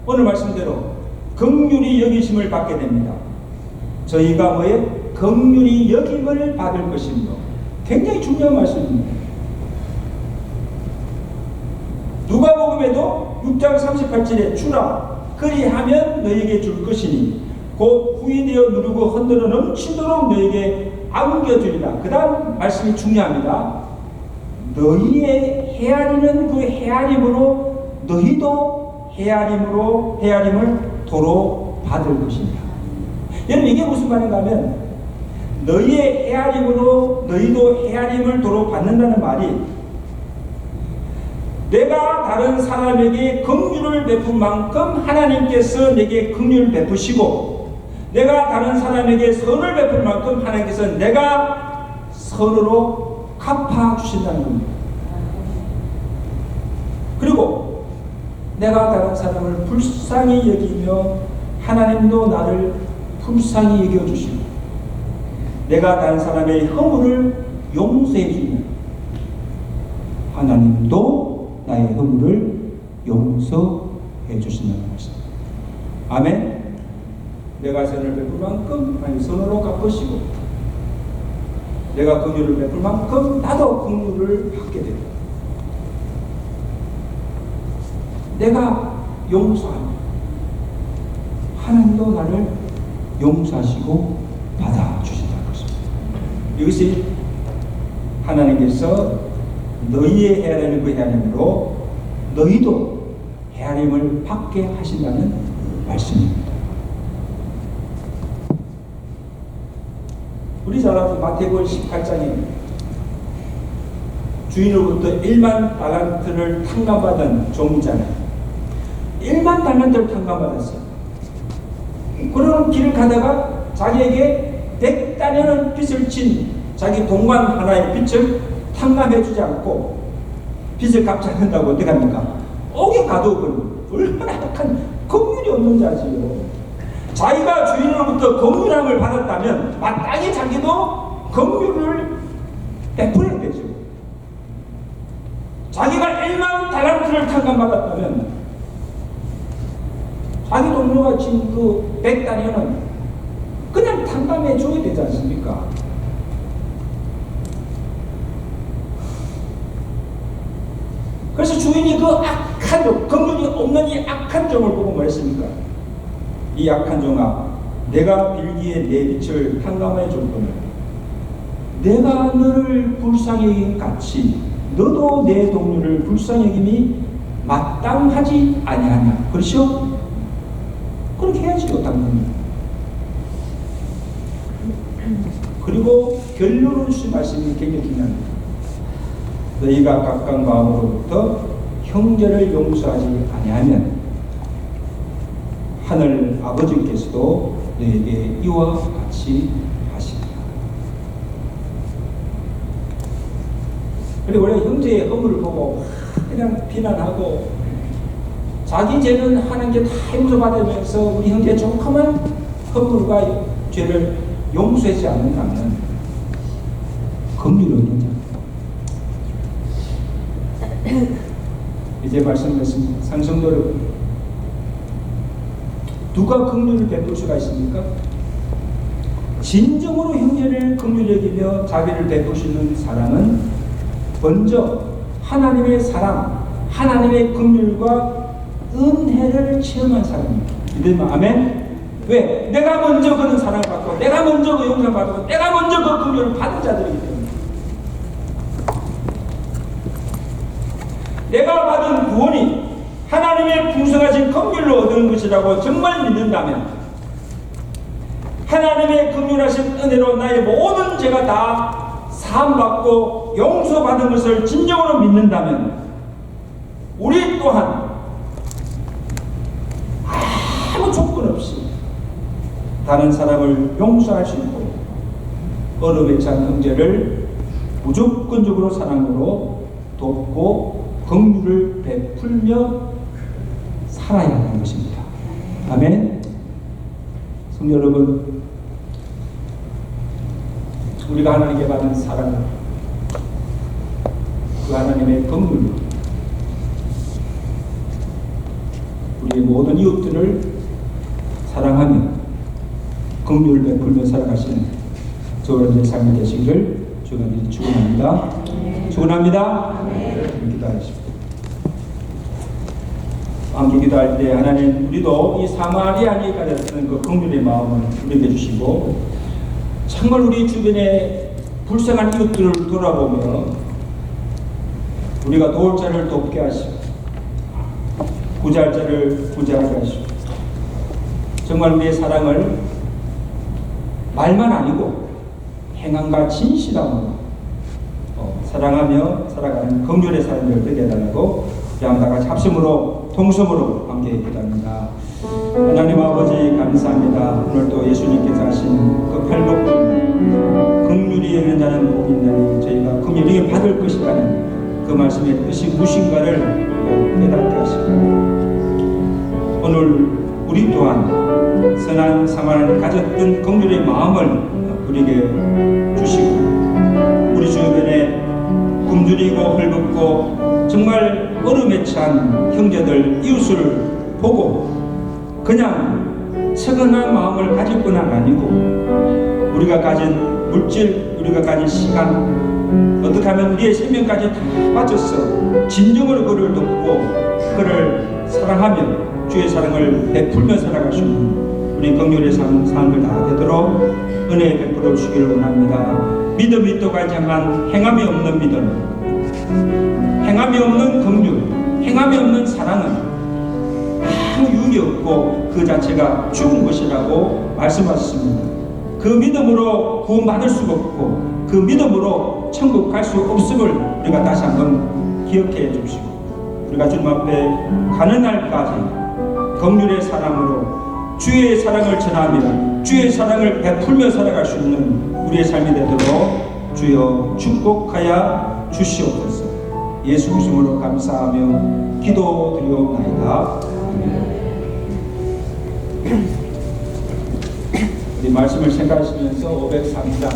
오늘 말씀대로 긍휼히 여기심을 받게 됩니다. 저희가 뭐에 긍휼히 여김을 받을 것이며 굉장히 중요한 말씀입니다. 누가복음에도 6장 38절에 주라 그리하면 너에게 줄 것이니 곧 후이되어 누르고 흔들어 넘치도록 너에게 안겨주리라. 그 다음 말씀이 중요합니다. 너희의 헤아리는 그 헤아림으로 너희도 헤아림을 도로 받을 것이니라. 여러분 이게 무슨 말인가 하면 너희의 헤아림으로 너희도 헤아림을 도로 받는다는 말이 내가 다른 사람에게 긍휼을 베푼 만큼 하나님께서 내게 긍휼을 베푸시고 내가 다른 사람에게 선을 베풀 만큼 하나님께서 내가 선으로 갚아주신다는 겁니다. 그리고 내가 다른 사람을 불쌍히 여기며 하나님도 나를 불쌍히 여겨주시고 내가 다른 사람의 허물을 용서해 주면 하나님도 나의 허물을 용서해 주신다는 것입니다. 아멘. 내가 선을 베풀 만큼 하나님 선으로 갚으시고 내가 긍휼을 베풀 만큼 나도 긍휼을 받게 됩니다. 내가 용서하면 하나님도 나를 용서하시고 받아주신다는 것입니다. 이것이 하나님께서 너희의 헤아리는 그 헤아림으로 너희도 헤아림을 받게 하신다는 말씀입니다. 우리 잘 아는 마태복음 18장에 주인으로부터 1만 달란트를 탕감받은 종자는 1만 달란트를 탕감받았어요. 그러는 길을 가다가 자기에게 100달러는 빚을 진 자기 동관 하나의 빚을 탕감해주지 않고 빚을 갚지 않는다고 어떻게 합니까? 옥에 가두고 얼마나 약한 긍휼이 없는 자지요. 자기가 주인으로부터 긍휼함을 받았다면 마땅히 자기도 긍휼을 베풀어야 되죠. 자기가 1만 달란트를 탕감받았다면 자기 동료가 진 그 100달러는 그냥 탕감해 줘야 되지 않습니까? 그래서 주인이 그 악한 종, 긍휼이 없는 이 악한 종을 보고 뭐랬습니까? 이 악한 종아, 내가 빌기에 내 빛을 탕감해 줄 거면 내가 너를 불쌍히 여긴 같이 너도 내 동료를 불쌍히 여김이 마땅하지 아니하냐. 그렇죠? 그렇게 해야지요, 당연히. 그리고 결론을 주신 말씀이 굉장히 중요합니다. 너희가 각각 마음으로부터 형제를 용서하지 아니하면 하늘 아버지께서도 너에게 이와 같이 하시리라. 그리고 원래 형제의 허물을 보고 그냥 비난하고 자기 죄는 하나님께 다 용서받으면서 우리 형제의 조그만 허물과 죄를 용서하지 않는다면 긍휼이 없는 자. 이제 말씀드렸습니다. 상성도 여러분, 누가 긍휼을 베풀 수가 있습니까? 진정으로 형제를 긍휼히 여기며 자비를 베푸시는 사람은 먼저 하나님의 사랑, 하나님의 긍휼과 은혜를 체험한 사람입니다. 믿으면 아멘? 왜? 내가 먼저 그런 사랑을 받고 내가 먼저 그 용서를 받고 내가 먼저 그 긍휼을 받은 자들이기 때문에 내가 받은 구원이 하나님의 풍성하신 긍휼로 얻은 것이라고 정말 믿는다면, 하나님의 긍휼하신 은혜로 나의 모든 죄가 다 사함받고 용서받은 것을 진정으로 믿는다면, 우리 또한 아무 조건 없이 다른 사람을 용서할 수 있고 얼음에 찬 형제를 무조건적으로 사랑으로 돕고 긍휼을 베풀며 살아야 하는 것입니다. 아멘. 성도 여러분, 우리가 하나님께 받은 사랑을, 그 하나님의 긍휼로 우리의 모든 이웃들을 사랑하며 긍휼을 베풀며 살아가시는 저와 제 삶이 되시기를 주가 미리 축원합니다. 축원합니다. 기도하십시오. 함께 기도할 때 하나님, 우리도 이 사마리아인이 가졌던 그 긍휼의 마음을 우리에게 주시고, 정말 우리 주변에 불쌍한 이웃들을 돌아보며 우리가 도울 자를 돕게 하시고 구제할 자를 구제하게 하시고, 정말 우리의 사랑을 말만 아니고 행함과 진실함으로 사랑하며 살아가는 긍휼의 삶을 되게 해달라고 다 같이 합심으로 통성으로 함께 기도합니다. 하나님 아버지 감사합니다. 오늘도 예수님께서 하신 그 팔복분, 긍휼이 여는 자는 복이 있나니 저희가 긍휼히 받을 것이라는 그 말씀의 뜻이 무엇인가를 깨닫게 하시고, 오늘 우리 또한 선한 사마리아인이 가졌던 긍휼의 마음을 우리에게 주시고, 우리 주변에 굶주리고 헐벗고 정말 얼음에 찬 형제들 이웃을 보고 그냥 측은한 마음을 가질 뿐 아니고, 우리가 가진 물질, 우리가 가진 시간, 어떻게 하면 우리의 생명까지 다 바쳐서 진정으로 그를 돕고 그를 사랑하며 주의 사랑을 베풀며 살아가시는 우리 긍휼의 삶을 다 되도록 은혜 베풀어 주시기를 원합니다. 믿음이 또 가지만 행함이 없는 믿음, 행함이 없는 긍휼, 행함이 없는 사랑은 아무 유익이 없고 그 자체가 죽은 것이라고 말씀하셨습니다. 그 믿음으로 구원받을 수가 없고 그 믿음으로 천국 갈 수 없음을 우리가 다시 한번 기억해 주시고, 우리가 주님 앞에 가는 날까지 긍휼의 사랑으로 주의 사랑을 전하며 주의 사랑을 베풀며 살아갈 수 있는 우리의 삶이 되도록 주여 축복하여 주시옵소서. 예수 이름으로 감사하며 기도드리옵나이다. 우리 말씀을 생각하시면서 503장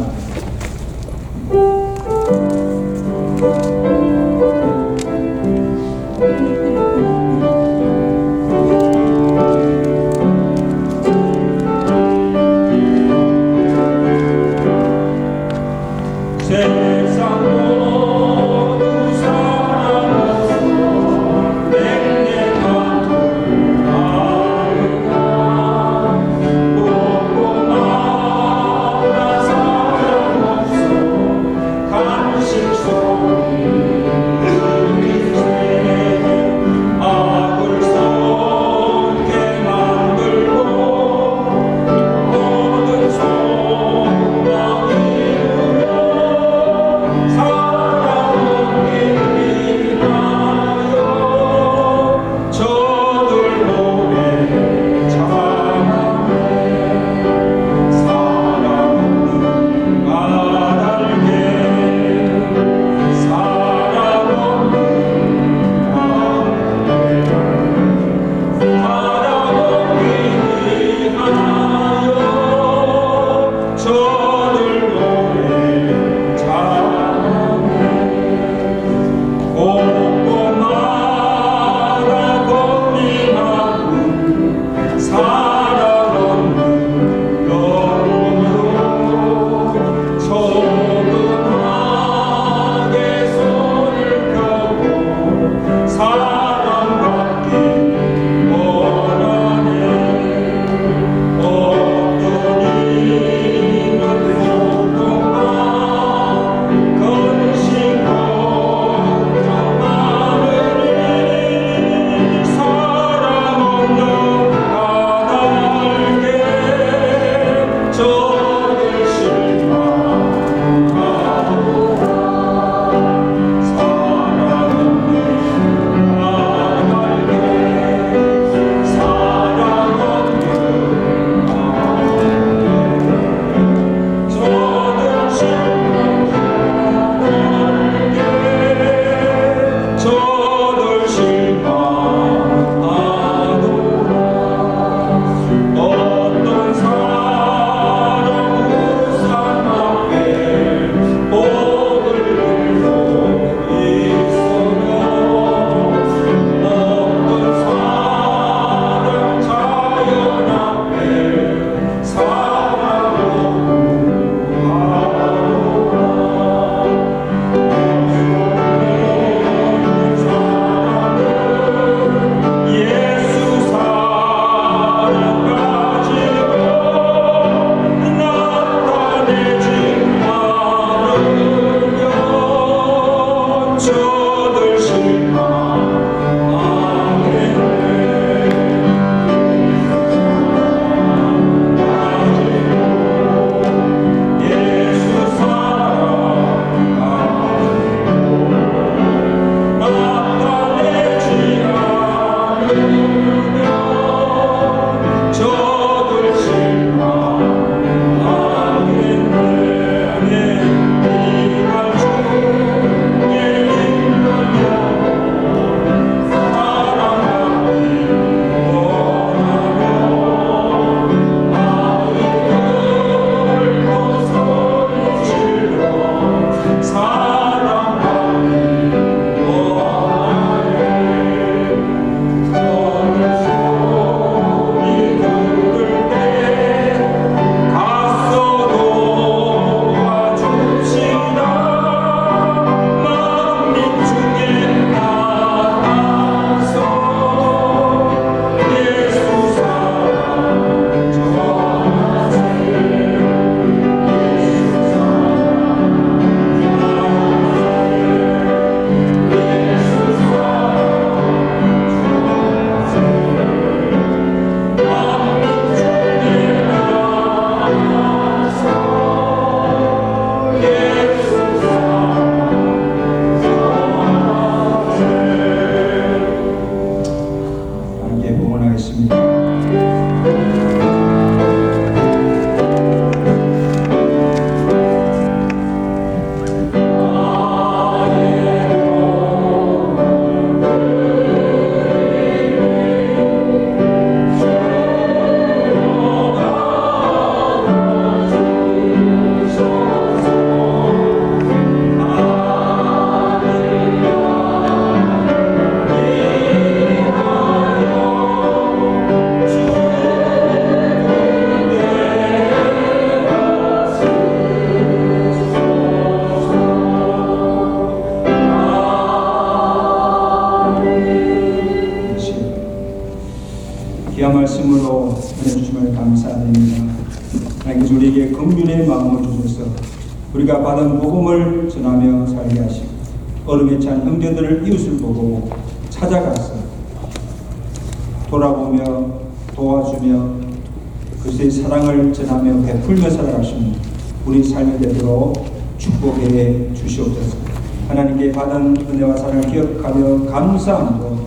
그래서 우리에게 긍휼의 마음을 주셔서 우리가 받은 복음을 전하며 살게 하시고 얼음에 찬 형제들을 이웃을 보고 찾아가서 돌아보며 도와주며 그리스도의 사랑을 전하며 베풀며 살아가시는 우리 삶이 되도록 축복해 주시옵소서. 하나님께 받은 은혜와 사랑을 기억하며 감사함으로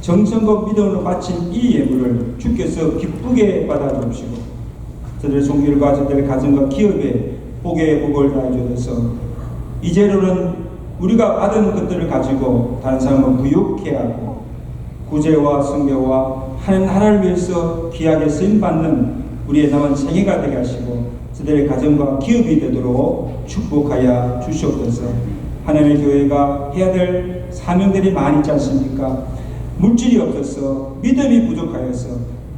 정성과 믿음으로 바친 이 예물을 주께서 기쁘게 받아주시고 저들의 종교일과 저들의 가정과 기업에 복의 복을 다해 주셔서 이제로는 우리가 받은 것들을 가지고 다른 사람을 부욕해 하고 구제와 성교와 하는 나라를 위해서 귀하게 쓰임받는 우리의 남은 생애가 되게 하시고 저들의 가정과 기업이 되도록 축복하여 주시옵소서. 하나님의 교회가 해야 될 사명들이 많이 있지 않습니까? 물질이 없어서 믿음이 부족하여서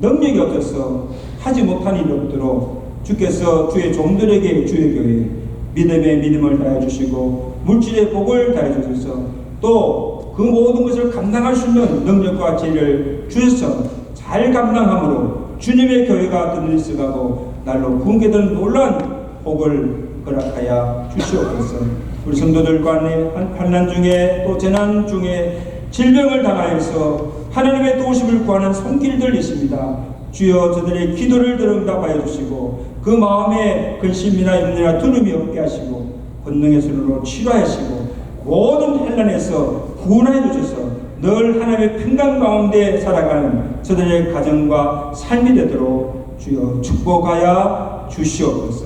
능력이 없어서 하지 못한 일이 없도록 주께서 주의 종들에게 주의 교회 믿음의 믿음을 다해 주시고 물질의 복을 다해 주셔서 또 그 모든 것을 감당할 수 있는 능력과 지혜를 주셔서 잘 감당함으로 주님의 교회가 든든히 쓰가고 날로 붕괴되는 놀라운 복을 허락하여 주시옵소서. 우리 성도들 간에 환난 중에 또 재난 중에 질병을 당하여서 하나님의 도우심을 구하는 손길들 있습니다. 주여 저들의 기도를 응답하여 주시고 그 마음에 근심이나 염려나 두려움이 없게 하시고 권능의 손으로 치료하시고 모든 환난에서 구원하여 주셔서 늘 하나님의 평강 가운데 살아가는 저들의 가정과 삶이 되도록 주여 축복하여 주시옵소서.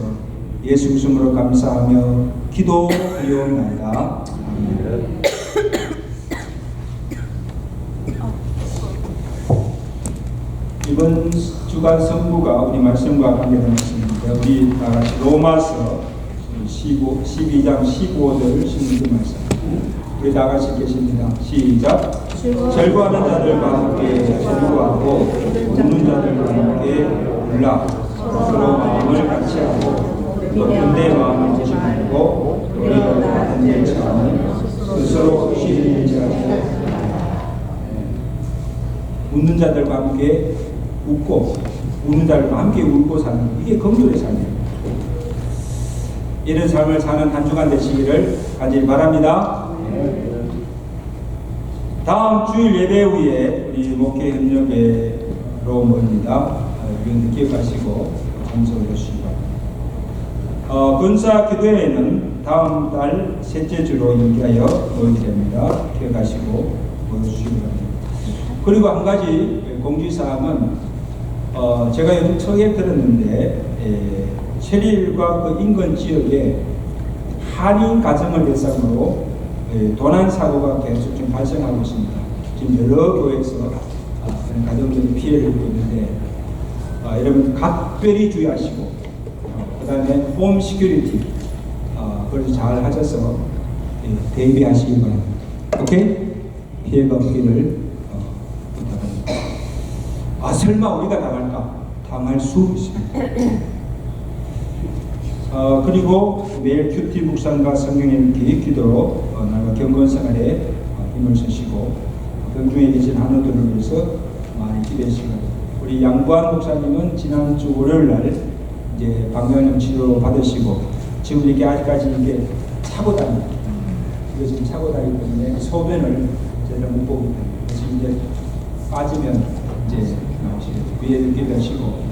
예수 이름으로 감사하며 기도드리옵나이다. 아멘. 이번 주간 성부가 우리 말씀과 관계된 말씀인데 우리 다같이 로마서 12장 15절 16절 말씀 우리 다같이 계십니다. 시작. 절구하는 자들과 함께 절구하고 웃는 자들과 함께 울라. 서로 마음을 같이 하고 내 마음을 조심하고 너희가 같은 일 처하는 스스로 쉬는 자들 웃는 자들과 함께 웃고 우는 자들과 함께 울고 사는 이게 긍휼의 삶이에요. 이런 삶을 사는 한 주간 되시기를 간절히 바랍니다. 다음 주일 예배 후에 우리 목회 협력회로 모입니다. 이건 기억하시고 참석해 주시기 바랍니다. 근사 기도회는 다음 달 셋째 주로 인기하여 모이게 됩니다. 기억하시고 모여주시기 바랍니다. 그리고 한 가지 공지사항은 제가 요즘 처에 들었는데 체리일과 그 인근 지역에 한인 가정을 대상으로 도난 사고가 계속 좀 발생하고 있습니다. 지금 여러 교회에서 그런 가정적인 피해를 입고 있는데 여러분 각별히 주의하시고 그 다음에 홈 시큐리티 그걸 잘 하셔서 대비하시기 바랍니다. 오케이? 피해가 없기를 부탁합니다. 설마 우리가 당할까? 당할 수 있습니다. 그리고 매일 큐티 묵상과 성경 읽기 기도로 날과 경건 생활에 힘을 쓰시고 병중에 계신 한우들을 위해서 많이 기대하시고 우리 양부한 목사님은 지난주 월요일날 이제 방광염 치료 받으시고 지금 이게 아직까지 이게 차고 다니고 이거 지금 차고 다니기 때문에 소변을 저희가 못 보기 때문에 그래서 이제 빠지면 이제 나오시겠죠. 위에 기대하시고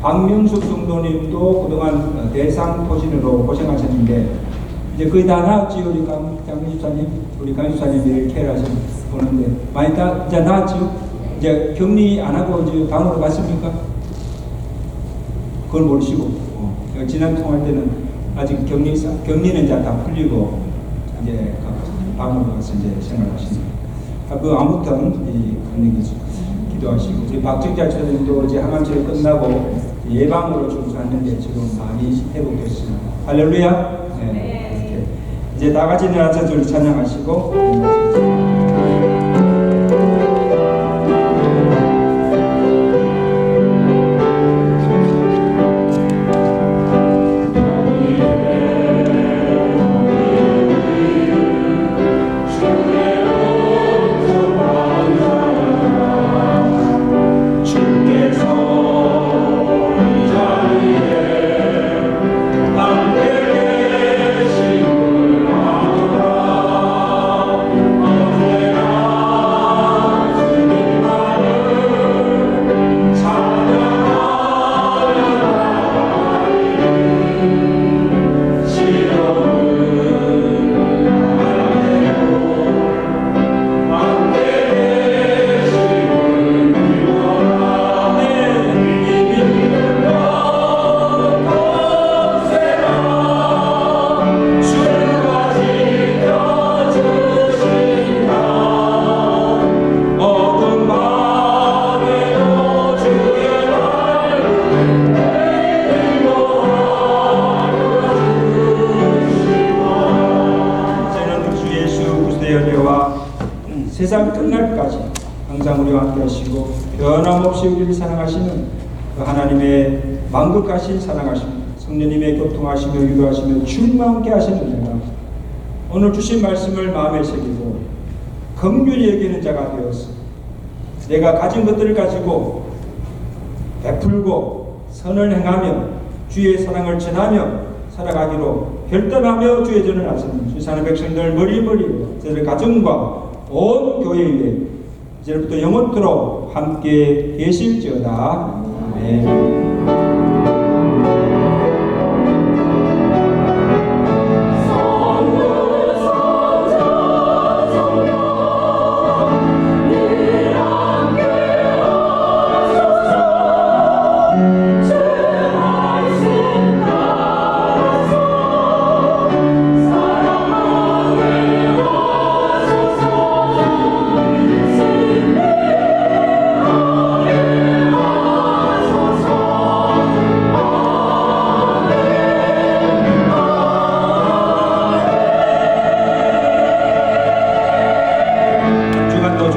박명숙 성도님도 그동안 대상포진으로 고생하셨는데 이제 거의 다 나았지요. 우리 강주사님, 우리 강주사님이 케어하시는 보는데 많이 다 이제 나았지요. 이제 격리 안 하고 이제 방으로 갔습니까? 그걸 모르시고 지난 통화할 때는 아직 격리는 이제 다 풀리고 이제 방으로 가서 이제 생활하십니다. 아무튼 이 강릉에서 기도하시고 우리 박정자 처님도 이제 항암치료 끝나고 예방으로 출소했는데 지금 많이 회복됐습니다. 할렐루야. 네. 이렇게 이제 다 같이 일어나서 줄 찬양하시고. 주께서 이 자리에 세상 끝날까지 항상 우리와 함께 하시고 변함없이 우리를 사랑하시는 그 하나님의 만극하신 사랑하심, 성령님의 교통하시며 유도하시며 주님과 함께 하시는 내가 오늘 주신 말씀을 마음에 새기고 긍휼히 여기는 자가 되어서 내가 가진 것들을 가지고 베풀고 선을 행하며 주의 사랑을 전하며 살아가기로 결단하며 주의 전을 하시는 주 사는 백성들 머리머리로 저들 가정과 온 교회 위에 이제부터 영원토록 함께 계실지어다. 아멘.